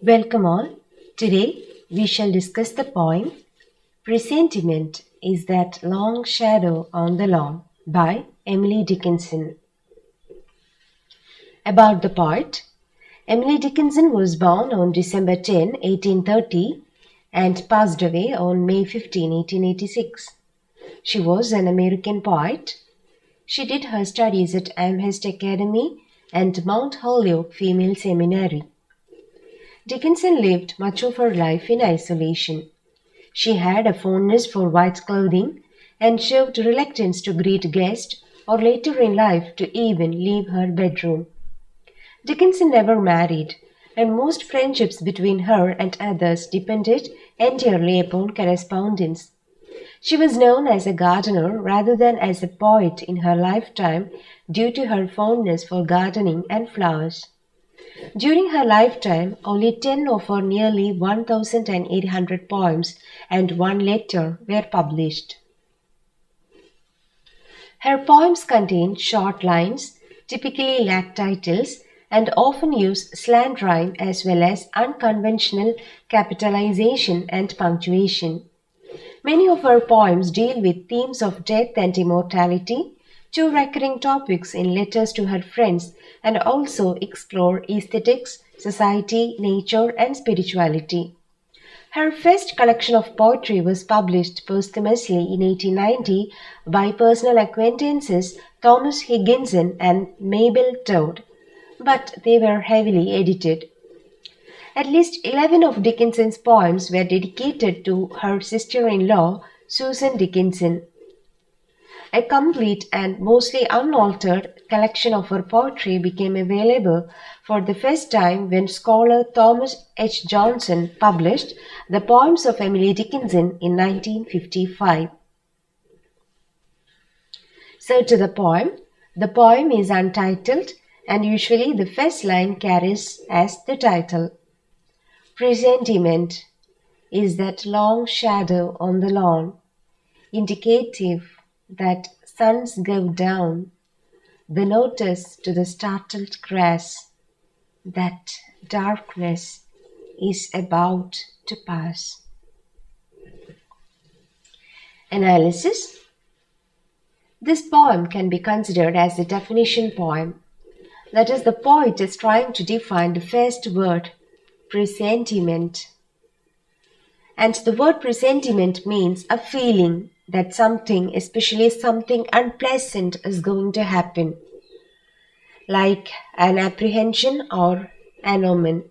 Welcome all. Today we shall discuss the poem Presentiment is That Long Shadow on the Lawn by Emily Dickinson. About the poet, Emily Dickinson was born on December 10, 1830 and passed away on May 15, 1886. She was an American poet. She did her studies at Amherst Academy and Mount Holyoke Female Seminary. Dickinson lived much of her life in isolation. She had a fondness for white clothing and showed reluctance to greet guests or later in life to even leave her bedroom. Dickinson never married, and most friendships between her and others depended entirely upon correspondence. She was known as a gardener rather than as a poet in her lifetime due to her fondness for gardening and flowers. During her lifetime, only 10 of her nearly 1,800 poems and one letter were published. Her poems contain short lines, typically lack titles, and often use slant rhyme as well as unconventional capitalization and punctuation. Many of her poems deal with themes of death and immortality, two recurring topics in letters to her friends, and also explore aesthetics, society, nature, and spirituality. Her first collection of poetry was published posthumously in 1890 by personal acquaintances Thomas Higginson and Mabel Todd, but they were heavily edited. At least 11 of Dickinson's poems were dedicated to her sister-in-law, Susan Dickinson. A complete and mostly unaltered collection of her poetry became available for the first time when scholar Thomas H. Johnson published The Poems of Emily Dickinson in 1955. So to the poem. The poem is untitled and usually the first line carries as the title. Presentiment is that long shadow on the lawn, indicative that suns go down, the notice to the startled grass that darkness is about to pass. Analysis. This poem can be considered as a definition poem. That is, the poet is trying to define the first word, presentiment. And the word presentiment means a feeling that something, especially something unpleasant, is going to happen, like an apprehension or an omen.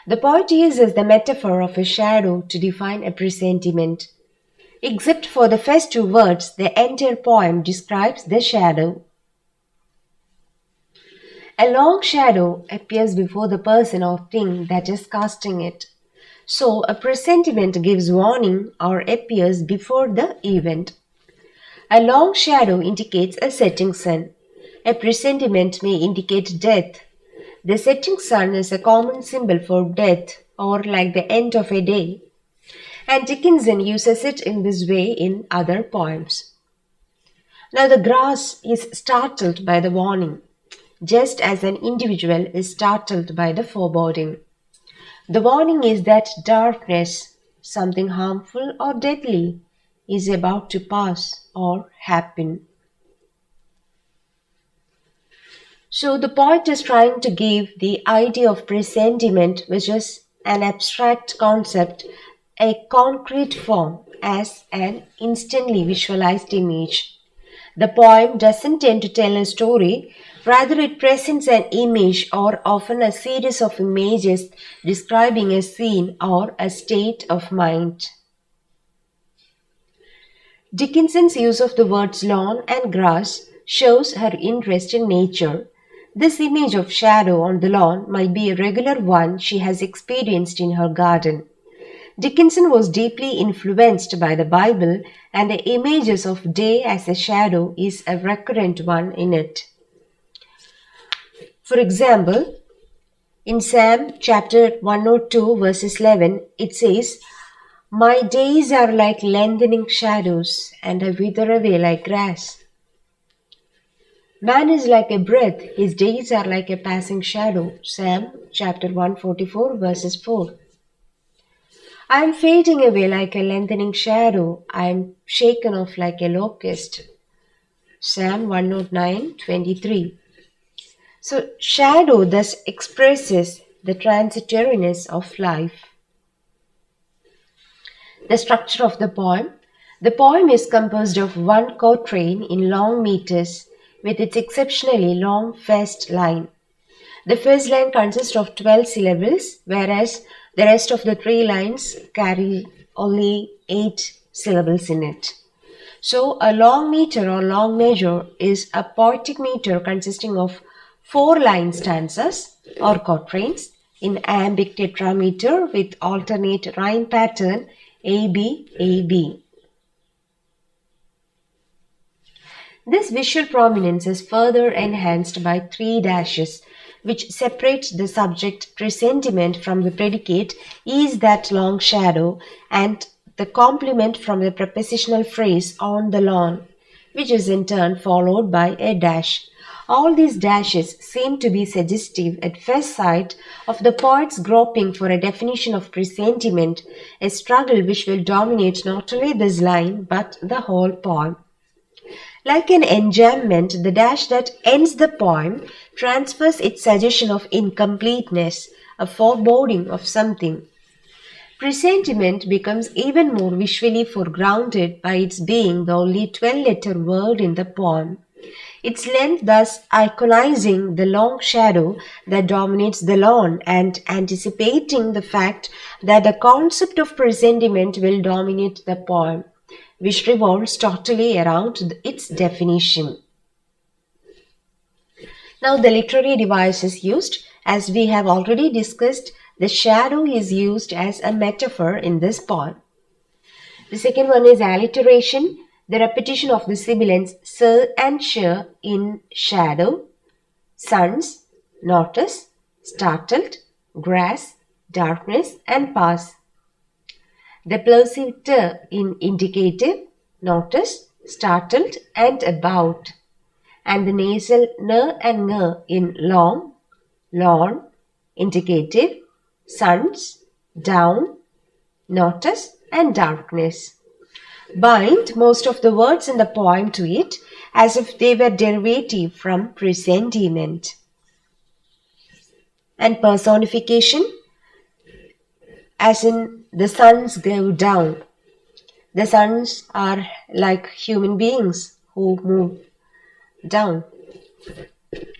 The poet uses the metaphor of a shadow to define a presentiment. Except for the first two words, the entire poem describes the shadow. A long shadow appears before the person or thing that is casting it. So, a presentiment gives warning or appears before the event. A long shadow indicates a setting sun. A presentiment may indicate death. The setting sun is a common symbol for death or like the end of a day. And Dickinson uses it in this way in other poems. Now, the grass is startled by the warning, just as an individual is startled by the foreboding. The warning is that darkness, something harmful or deadly, is about to pass or happen. So the poet is trying to give the idea of presentiment, which is an abstract concept, a concrete form as an instantly visualized image. The poem doesn't tend to tell a story, rather it presents an image or often a series of images describing a scene or a state of mind. Dickinson's use of the words lawn and grass shows her interest in nature. This image of shadow on the lawn might be a regular one she has experienced in her garden. Dickinson was deeply influenced by the Bible, and the images of day as a shadow is a recurrent one in it. For example, in Psalm chapter 102 verses 11, it says, "My days are like lengthening shadows, and I wither away like grass." Man is like a breath, his days are like a passing shadow. Psalm chapter 144 verses 4. I am fading away like a lengthening shadow. I am shaken off like a locust. Psalm 109:23. So, shadow thus expresses the transitoriness of life. The structure of the poem. The poem is composed of one quatrain in long meters with its exceptionally long first line. The first line consists of 12 syllables, whereas the rest of the three lines carry only 8 syllables in it. So, a long meter or long measure is a poetic meter consisting of 4-line stanzas or quatrains in iambic tetrameter with alternate rhyme pattern AB, AB. This visual prominence is further enhanced by 3 dashes, which separate the subject presentiment from the predicate is that long shadow and the complement from the prepositional phrase on the lawn, which is in turn followed by a dash. All these dashes seem to be suggestive at first sight of the poet's groping for a definition of presentiment, a struggle which will dominate not only this line but the whole poem. Like an enjambment, the dash that ends the poem transfers its suggestion of incompleteness, a foreboding of something. Presentiment becomes even more visually foregrounded by its being the only 12-letter word in the poem. Its length thus iconizing the long shadow that dominates the lawn and anticipating the fact that the concept of presentiment will dominate the poem, which revolves totally around its definition. Now, the literary devices used, as we have already discussed, the shadow is used as a metaphor in this poem. The second one is alliteration, the repetition of the sibilants sir and sh in shadow, suns, notice, startled, grass, darkness, and pass. The plosive t in indicative, notice, startled, and about. And the nasal n and ng in long, lawn, indicative, suns, down, notice, and darkness. Bind most of the words in the poem to it as if they were derivative from presentiment. And personification, as in the suns go down. The suns are like human beings who move down.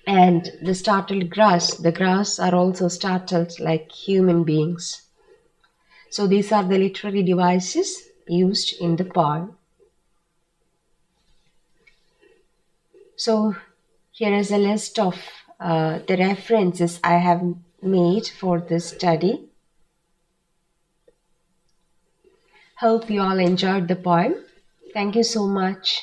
And the startled grass, the grass are also startled like human beings. So these are the literary devices used in the poem. So here is a list of the references I have made for this study. Hope you all enjoyed the poem. Thank you so much.